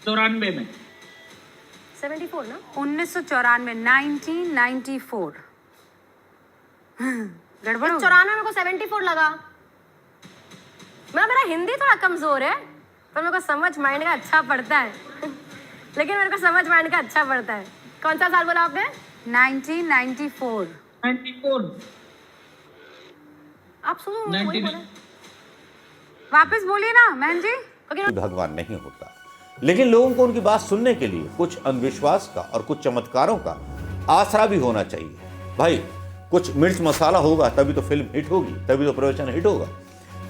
94 में 74 ना 1994 1994 गड़बड़ हो गई। 94 मेरे को 74 लगा। मेरा हिंदी थोड़ा कमजोर है पर मेरे को समझ माइंड का अच्छा पड़ता है लेकिन मेरे को समझ माइंड का अच्छा पड़ता है। कौन सा साल बोला आपने? 1994 94 आप सुनो वही 90 बोला। वापस बोलिए ना बहन जी। ओके भगवान नहीं होता, लेकिन लोगों को उनकी बात सुनने के लिए कुछ अंधविश्वास का और कुछ चमत्कारों का आसरा भी होना चाहिए। भाई कुछ मिर्च मसाला होगा तभी तो फिल्म हिट होगी, तभी तो प्रवचन हिट होगा।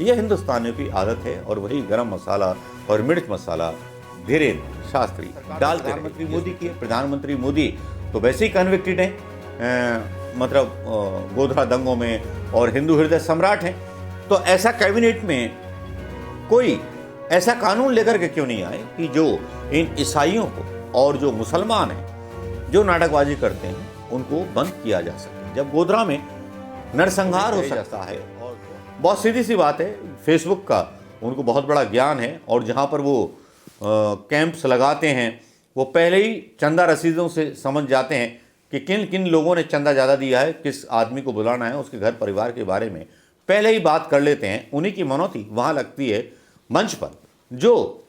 यह हिंदुस्तानियों की आदत है और वही गरम मसाला और मिर्च मसाला धीरेन्द्र शास्त्री डालते रहे। प्रधानमंत्री मोदी की प्रधानमंत्री मोदी तो वैसे ही कन्विक्टेड हैं, मतलब गोधरा दंगों में और हिंदू हृदय सम्राट हैं। तो ऐसा कैबिनेट में कोई ऐसा कानून लेकर के क्यों नहीं आए कि जो इन ईसाइयों को और जो मुसलमान हैं जो नाटकबाजी करते हैं उनको बंद किया जा सके। जब गोधरा में नरसंहार हो सकता है, और बहुत सीधी सी बात है, फेसबुक का उनको बहुत बड़ा ज्ञान है और जहाँ पर वो कैंप्स लगाते हैं वो पहले ही चंदा रसीदों से समझ जाते हैं कि किन किन लोगों ने चंदा ज़्यादा दिया है, किस आदमी को बुलाना है, उसके घर परिवार के बारे में पहले ही बात कर लेते हैं। उन्हीं की मनौती वहाँ लगती है मंच पर, जो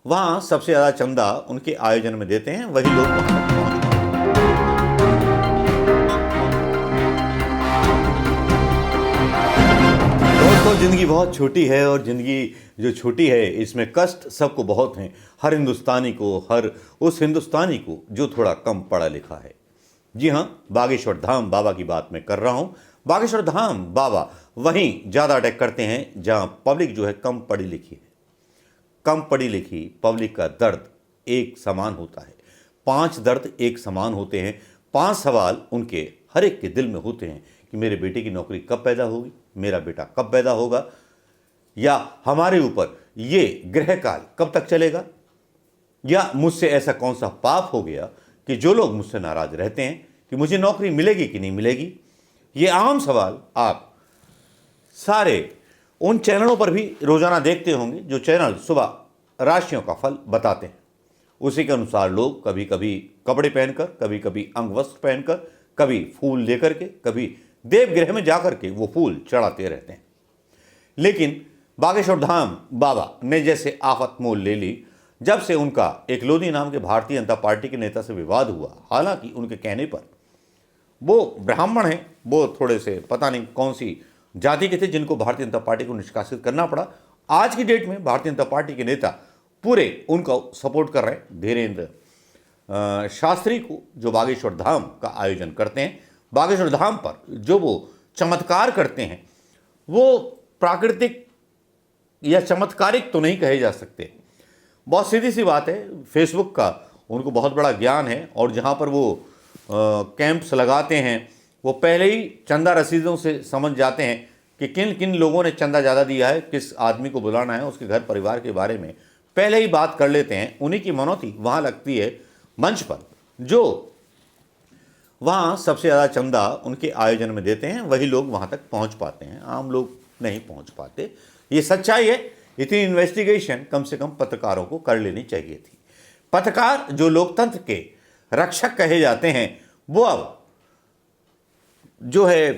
वहाँ सबसे ज़्यादा चंदा उनके आयोजन में देते हैं, वही लोग वहाँ तक पहुँच। दोस्तों ज़िंदगी बहुत छोटी है और ज़िंदगी जो छोटी है इसमें कष्ट सबको बहुत हैं, हर हिंदुस्तानी को, हर उस हिंदुस्तानी को जो थोड़ा कम पढ़ा लिखा है। जी हाँ, बागेश्वर धाम बाबा की बात मैं कर रहा हूँ। बागेश्वर धाम बाबा वहीं ज़्यादा अटैक करते हैं जहाँ पब्लिक जो है कम पढ़ी लिखी है। कम पढ़ी लिखी पब्लिक का दर्द एक समान होता है, 5 दर्द एक समान होते हैं, 5 सवाल उनके हर एक के दिल में होते हैं कि मेरे बेटे की नौकरी कब पैदा होगी, मेरा बेटा कब पैदा होगा, या हमारे ऊपर ये ग्रहकाल कब तक चलेगा, या मुझसे ऐसा कौन सा पाप हो गया कि जो लोग मुझसे नाराज रहते हैं कि मुझे नौकरी मिलेगी कि नहीं मिलेगी। ये आम सवाल आप सारे उन चैनलों पर भी रोजाना देखते होंगे जो चैनल सुबह राशियों का फल बताते हैं। उसी के अनुसार लोग कभी कभी कपड़े पहनकर, कभी कभी अंग वस्त्र पहनकर, कभी फूल लेकर के, कभी देवगृह में जाकर के वो फूल चढ़ाते रहते हैं। लेकिन बागेश्वर धाम बाबा ने जैसे आफत मोल ले ली जब से उनका एक लोधी नाम के भारतीय जनता पार्टी के नेता से विवाद हुआ। हालांकि उनके कहने पर वो ब्राह्मण हैं, वो थोड़े से पता नहीं कौन सी जाति के थे जिनको भारतीय जनता पार्टी को निष्कासित करना पड़ा। आज की डेट में भारतीय जनता पार्टी के नेता पूरे उनको सपोर्ट कर रहे हैं, धीरेन्द्र शास्त्री को, जो बागेश्वर धाम का आयोजन करते हैं। बागेश्वर धाम पर जो वो चमत्कार करते हैं वो प्राकृतिक या चमत्कारिक तो नहीं कहे जा सकते। बहुत सीधी सी बात है, फेसबुक का उनको बहुत बड़ा ज्ञान है और जहाँ पर वो कैंप्स लगाते हैं वो पहले ही चंदा रसीदों से समझ जाते हैं कि किन किन लोगों ने चंदा ज़्यादा दिया है, किस आदमी को बुलाना है, उसके घर परिवार के बारे में पहले ही बात कर लेते हैं। उन्हीं की मनौती वहाँ लगती है मंच पर, जो वहाँ सबसे ज़्यादा चंदा उनके आयोजन में देते हैं, वही लोग वहाँ तक पहुँच पाते हैं, आम लोग नहीं पहुँच पाते। ये सच्चाई है। इतनी इन्वेस्टिगेशन कम से कम पत्रकारों को कर लेनी चाहिए थी। पत्रकार जो लोकतंत्र के रक्षक कहे जाते हैं वो अब जो है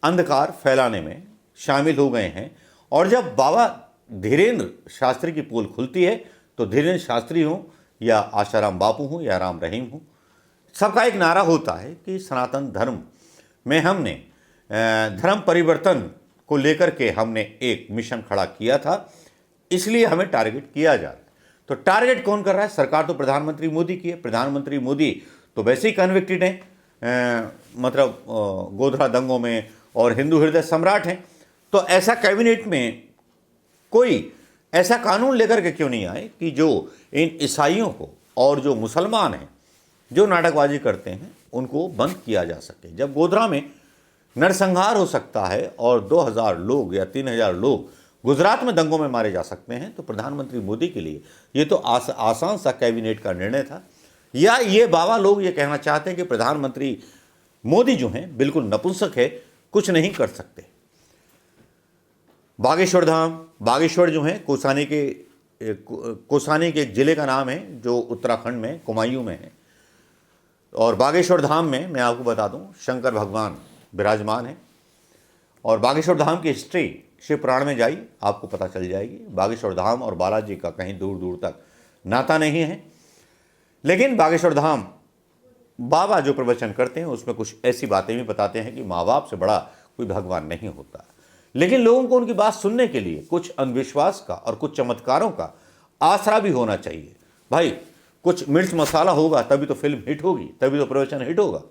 अंधकार फैलाने में शामिल हो गए हैं। और जब बाबा धीरेन्द्र शास्त्री की पोल खुलती है तो धीरेन्द्र शास्त्री हों या आशाराम बापू हों या राम रहीम हों, सबका एक नारा होता है कि सनातन धर्म में हमने धर्म परिवर्तन को लेकर के हमने एक मिशन खड़ा किया था, इसलिए हमें टारगेट किया जा रहा है। तो टारगेट कौन कर रहा है? सरकार तो प्रधानमंत्री मोदी की है। प्रधानमंत्री मोदी तो वैसे ही कन्विक्टेड हैं, मतलब गोधरा दंगों में और हिंदू हृदय सम्राट हैं। तो ऐसा कैबिनेट में कोई ऐसा कानून लेकर के क्यों नहीं आए कि जो इन ईसाइयों को और जो मुसलमान हैं जो नाटकबाजी करते हैं उनको बंद किया जा सके। जब गोधरा में नरसंहार हो सकता है और 2000 लोग या 3000 लोग गुजरात में दंगों में मारे जा सकते हैं, तो प्रधानमंत्री मोदी के लिए ये तो आसान सा कैबिनेट का निर्णय था। या ये बाबा लोग ये कहना चाहते हैं कि प्रधानमंत्री मोदी जो हैं बिल्कुल नपुंसक है, कुछ नहीं कर सकते। बागेश्वर धाम, बागेश्वर जो है कोसानी के कोसानी के एक जिले का नाम है जो उत्तराखंड में कुमायूं में है। और बागेश्वर धाम में मैं आपको बता दूं शंकर भगवान विराजमान है। और बागेश्वर धाम की हिस्ट्री शिव पुराण में जाइए, आपको पता चल जाएगी। बागेश्वर धाम और बालाजी का कहीं दूर दूर तक नाता नहीं है, लेकिन बागेश्वर धाम बाबा जो प्रवचन करते हैं उसमें कुछ ऐसी बातें भी बताते हैं कि माँ बाप से बड़ा कोई भगवान नहीं होता। लेकिन लोगों को उनकी बात सुनने के लिए कुछ अंधविश्वास का और कुछ चमत्कारों का आसरा भी होना चाहिए। भाई कुछ मिर्च मसाला होगा तभी तो फिल्म हिट होगी, तभी तो प्रवचन हिट होगा।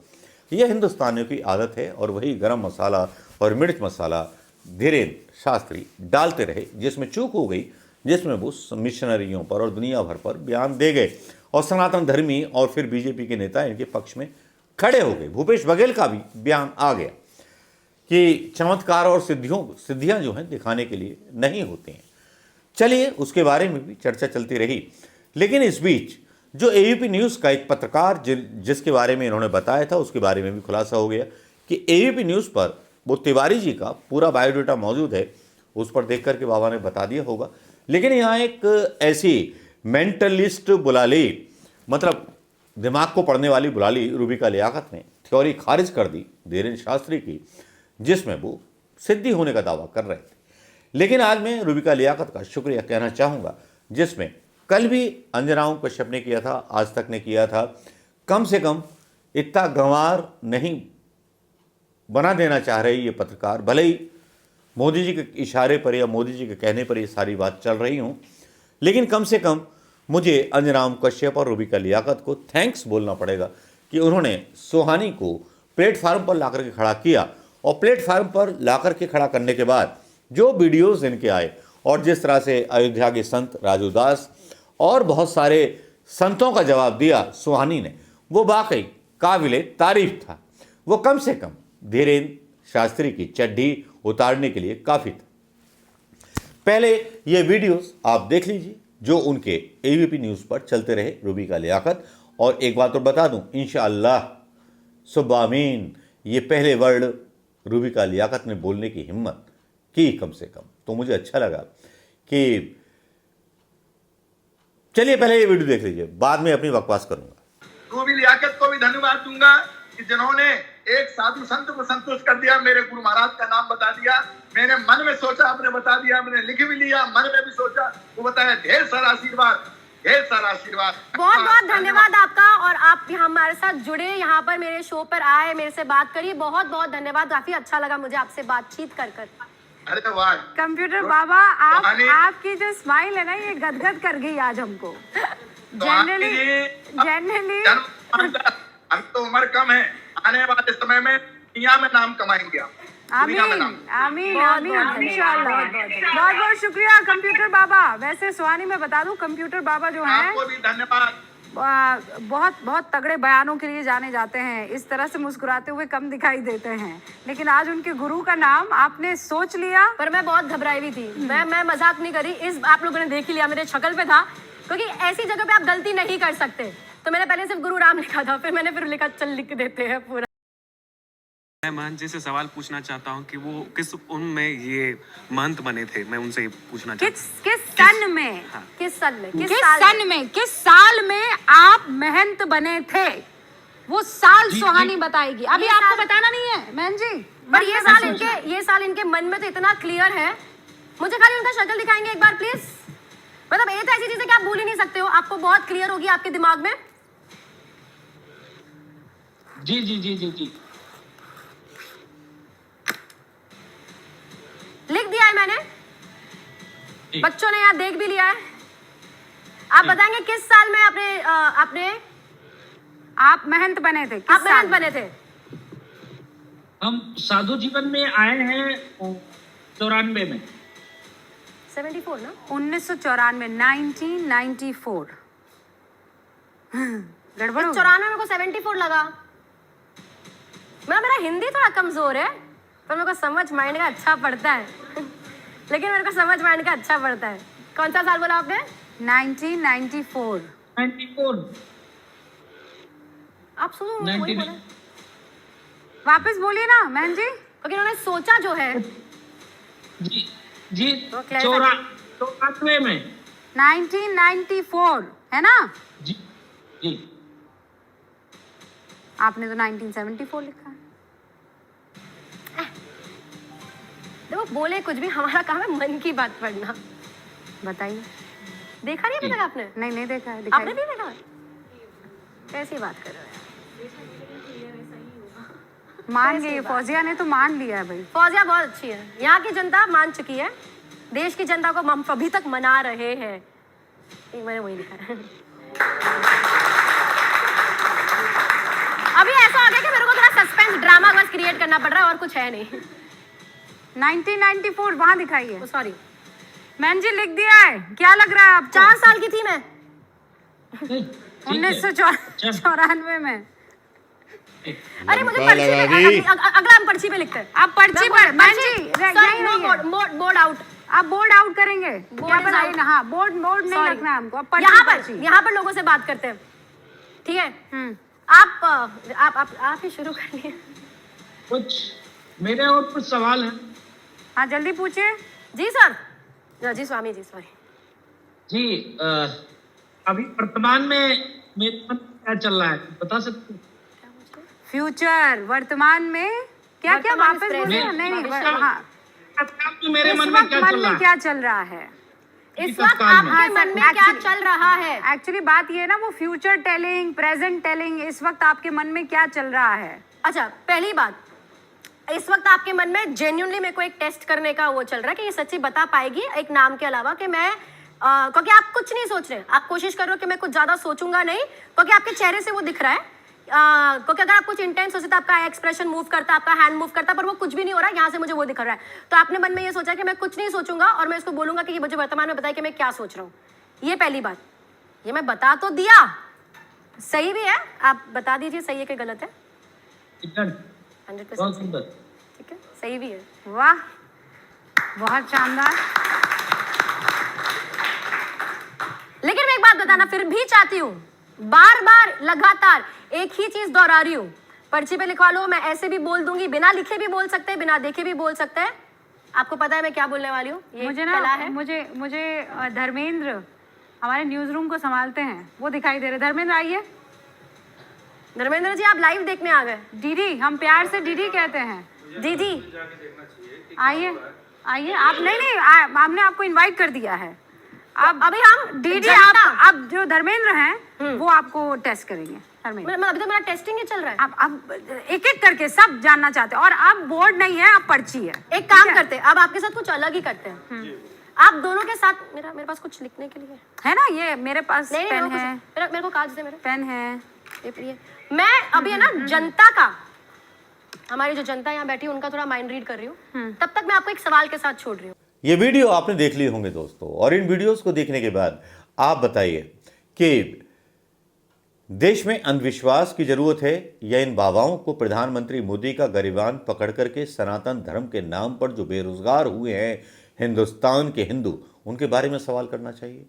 यह हिंदुस्तानियों की आदत है और वही गरम मसाला और मिर्च मसाला धीरेन्द्र शास्त्री डालते रहे, जिसमें चूक हो गई, जिसमें वो मिशनरियों पर और दुनिया भर पर बयान दे गए और सनातन धर्मी और फिर बीजेपी के नेता इनके पक्ष में खड़े हो गए। भूपेश बघेल का भी बयान आ गया कि चमत्कार और सिद्धियां जो हैं दिखाने के लिए नहीं होते हैं। चलिए उसके बारे में भी चर्चा चलती रही, लेकिन इस बीच जो एबीपी न्यूज़ का एक पत्रकार जिसके बारे में इन्होंने बताया था उसके बारे में भी खुलासा हो गया कि एबीपी न्यूज़ पर वो तिवारी जी का पूरा बायोडाटा मौजूद है। उस पर देख करके बाबा ने बता दिया होगा। लेकिन यहाँ एक ऐसी मेंटलिस्ट बुला ली, मतलब दिमाग को पढ़ने वाली बुला ली, रूबिका लियाकत ने थ्योरी खारिज कर दी धीरेन्द्र शास्त्री की, जिसमें वो सिद्धि होने का दावा कर रहे थे। लेकिन आज मैं रूबिका लियाकत का शुक्रिया कहना चाहूँगा, जिसमें कल भी अंजनाओं कश्यप ने किया था, आज तक ने किया था। कम से कम इतना गंवार नहीं बना देना चाह रहे ये पत्रकार, भले ही मोदी जी के इशारे पर या मोदी जी के कहने पर ये सारी बात चल रही हूँ, लेकिन कम से कम मुझे अंजनाओं कश्यप और रूबिका लियाकत को थैंक्स बोलना पड़ेगा कि उन्होंने सुहानी को प्लेटफार्म पर ला करके खड़ा किया। और प्लेटफार्म पर ला करके खड़ा करने के बाद जो वीडियोज़ इनके आए और जिस तरह से अयोध्या के संत राजू दास और बहुत सारे संतों का जवाब दिया सुहानी ने, वो वाकई काबिले तारीफ था। वो कम से कम धीरेन्द्र शास्त्री की चड्ढी उतारने के लिए काफ़ी था। पहले ये वीडियोस आप देख लीजिए जो उनके एबीपी न्यूज़ पर चलते रहे, रूबिका लियाकत। और एक बात तो बता दूं, इंशाअल्लाह सुब्बा आमीन, ये पहले वर्ड रूबिका लियाकत ने बोलने की हिम्मत की कम से कम, तो मुझे अच्छा लगा कि चलिए पहले ये वीडियो देख लीजिए, बाद में अपनी बकवास करूंगा। रूबी लियाकत को भी धन्यवाद दूंगा कि जिन्होंने एक साधु संत को संतुष्ट कर दिया, मेरे गुरु महाराज का नाम बता दिया। मैंने मन में सोचा, आपने बता दिया, मैंने लिख भी लिया, मन में भी सोचा, वो बताया। ढेर सारा आशीर्वाद, ढेर सारा आशीर्वाद। बहुत बहुत धन्यवाद आपका, और आप हमारे साथ जुड़े, यहाँ पर मेरे शो पर आए, मेरे से बात करी, बहुत बहुत धन्यवाद। काफी अच्छा लगा मुझे आपसे बातचीत कर कर। अरे वाह कंप्यूटर बाबा, आपकी जो स्माइल है ना, ये गदगद कर गई आज हमको। जनरली हम तो उम्र कम है, आने वाले समय में दुनिया में नाम कमाएंगे आप। आमीन आमीन आमीन इंशाअल्लाह। बहुत बहुत शुक्रिया कंप्यूटर बाबा। वैसे सुहानी मैं बता दूं, कंप्यूटर बाबा जो हैं आपको भी धन्यवाद। बहुत बहुत तगड़े बयानों के लिए जाने जाते हैं। इस तरह से मुस्कुराते हुए कम दिखाई देते हैं, लेकिन आज उनके गुरु का नाम आपने सोच लिया। पर मैं बहुत घबराई हुई थी, मैं मजाक नहीं करी। इस आप लोगों ने देख ही लिया, मेरे शक्ल पे था, क्योंकि ऐसी जगह पे आप गलती नहीं कर सकते। तो मैंने पहले सिर्फ गुरु राम लिखा था, फिर मैंने लिखा चल लिख देते हैं पूरा। मैं महंत जी से सवाल पूछना चाहता हूँ कि वो किस उनमें ये महंत बने थे, मैं उनसे पूछना चाहता हूँ। किस सन में, हाँ। किस सन में, किस सन में, किस साल में आप महंत बने थे? वो साल सुहानी बताएगी, अभी आपको बताना नहीं है महंत जी। पर ये साल इनके मन में तो इतना क्लियर है। मुझे खाली उनका शक्ल दिखाएंगे एक बार प्लीज। मतलब ये तो ऐसी चीज है कि आप भूल ही नहीं सकते हो, आपको बहुत क्लियर होगी आपके दिमाग में। जी जी जी जी जी लिख दिया है मैंने, बच्चों ने यहाँ देख भी लिया है। आप बताएंगे किस साल में आप महंत बने थे? आप महंत बने थे? हम साधु जीवन में आए हैं 94 में। 74 ना? 1994, 1994। गड़बड़ हो गई। 94 मेरे को 74 लगा। मेरा हिंदी थोड़ा कमजोर है, पर मेरे को समझ माइंड का अच्छा पड़ता है। लेकिन मेरे को समझ माइंड का अच्छा पड़ता है। कौन सा साल बोला आपने? 1994। 94 आप सुनो, वही बोला। वापस बोलिए ना महन जी। क्योंकि उन्होंने सोचा जो है जी जी वो clarify 94 में 1994 है ना? जी जी। आपने तो 1974 लिखा है। देखो बोले कुछ भी, हमारा काम है मन की बात पढ़ना। बताइए। देखा नहीं अभी तक आपने? नहीं देखा है, आपने दिखाइए। भी देखा? कैसी बात कर रहे हो? मान गई, फौजिया ने तो मान लिया है भाई। फौजिया बहुत अच्छी है, यहाँ की जनता मान चुकी है, देश की जनता को हम अभी तक मना रहे हैं। मैंने वही लिखा है। अभी ऐसा हो गया कि मेरे को थोड़ा सस्पेंस ड्रामा बस क्रिएट करना पड़ रहा है और कुछ है नहीं। 1994 वहां दिखाइए। सॉरी मैन जी लिख दिया है, क्या लग रहा है आपको? 4 साल की थी मैं। 1994 में। अरे मुझे पर्ची पे, अगला हम पर्ची पे लिखते हैं। आप पर्ची पर मैन जी बोर्ड आउट। आप बोर्ड आउट करेंगे क्या is बताइए out. ना? हाँ, बोर्ड नहीं रखना है हमको। अब यहाँ पर लोगों से बात करते हैं, ठीक है? आप ही शुरू करिए। कुछ मेरे और कुछ सवाल हैं। हाँ जल्दी पूछिए। जी सर। जी स्वामी जी, सॉरी जी अभी वर्तमान में मेरे मन में क्या चल रहा है, बता सकते हैं? फ्यूचर, वर्तमान में क्या क्या वर्तमान वापस में बोलिए। नहीं हाँ, मेरे इस मन में वक्त क्या मन चल रहा में है? क्या चल रहा है? इस वक्त आपके मन में क्या चल रहा है? एक्चुअली बात ये है ना, वो फ्यूचर टेलिंग, प्रेजेंट टेलिंग, इस वक्त आपके मन में क्या चल रहा है? अच्छा, पहली बात, इस वक्त आपके मन में जेन्युइनली मेरे को एक टेस्ट करने का वो चल रहा है कि ये सच्ची बता पाएगी एक नाम के अलावा, कि मैं क्योंकि आप कुछ नहीं सोच रहे, आप कोशिश कर रहे हो कि मैं कुछ ज्यादा सोचूंगा नहीं, क्योंकि आपके चेहरे से वो दिख रहा है। क्योंकि अगर आप कुछ इंटेंस होते तो आपका एक्सप्रेशन मूव करता, आपका हैंड मूव करता, पर वो कुछ भी नहीं हो रहा है, यहाँ से मुझे वो दिख रहा है। तो आपने मन में ये सोचा कि मैं कुछ नहीं सोचूंगा और मैं इसको बोलूंगा कि ये मुझे वर्तमान में बताए कि मैं क्या सोच रहा हूँ। ये पहली बात। ये मैं बता तो दिया, सही भी है, आप बता दीजिए सही है कि गलत है। 100% बहुत सुंदर। ठीक है, सही भी है। वाह, बहुत शानदार। लेकिन मैं एक बात बताना फिर भी चाहती हूँ, बार बार लगातार एक ही चीज दोहरा रही हूँ। पर्ची पे लिखवा लो, मैं ऐसे भी बोल दूंगी, बिना लिखे भी बोल सकते हैं, बिना देखे भी बोल सकते हैं। आपको पता है मैं क्या बोलने वाली हूँ? मुझे ना मुझे धर्मेंद्र हमारे न्यूज रूम को संभालते हैं, वो दिखाई दे रहे। धर्मेंद्र आइए। धर्मेंद्र जी आप लाइव देखने आ गए। दीदी, हम प्यार से दीदी कहते हैं। दीदी आइए आइए। आप नहीं हमने आपको इनवाइट कर दिया है। अब अभी हम दीदी आप जो धर्मेंद्र हैं वो आपको टेस्ट करेंगे। धर्मेंद्र, अभी तो मेरा टेस्टिंग ही चल रहा है। अब एक एक करके सब जानना चाहते हैं, और अब बोर्ड नहीं है, अब पर्ची है। एक काम करते हैं, अब आपके साथ कुछ अलग ही करते हैं। आप दोनों के साथ मेरे पास कुछ लिखने के लिए है ना, ये मेरे पास नहीं, पेन है। मेरे को कागज दे। मेरे पेन है। ये मैं अभी है ना जनता का, हमारी जो जनता यहाँ बैठी है उनका थोड़ा माइंड रीड कर रही हूँ। तब तक मैं आपको एक सवाल के साथ छोड़ रही हूँ। ये वीडियो आपने देख लिए होंगे दोस्तों, और इन वीडियोस को देखने के बाद आप बताइए कि देश में अंधविश्वास की जरूरत है या इन बाबाओं को प्रधानमंत्री मोदी का गरिबान पकड़ करके सनातन धर्म के नाम पर जो बेरोजगार हुए हैं हिंदुस्तान के हिंदू, उनके बारे में सवाल करना चाहिए।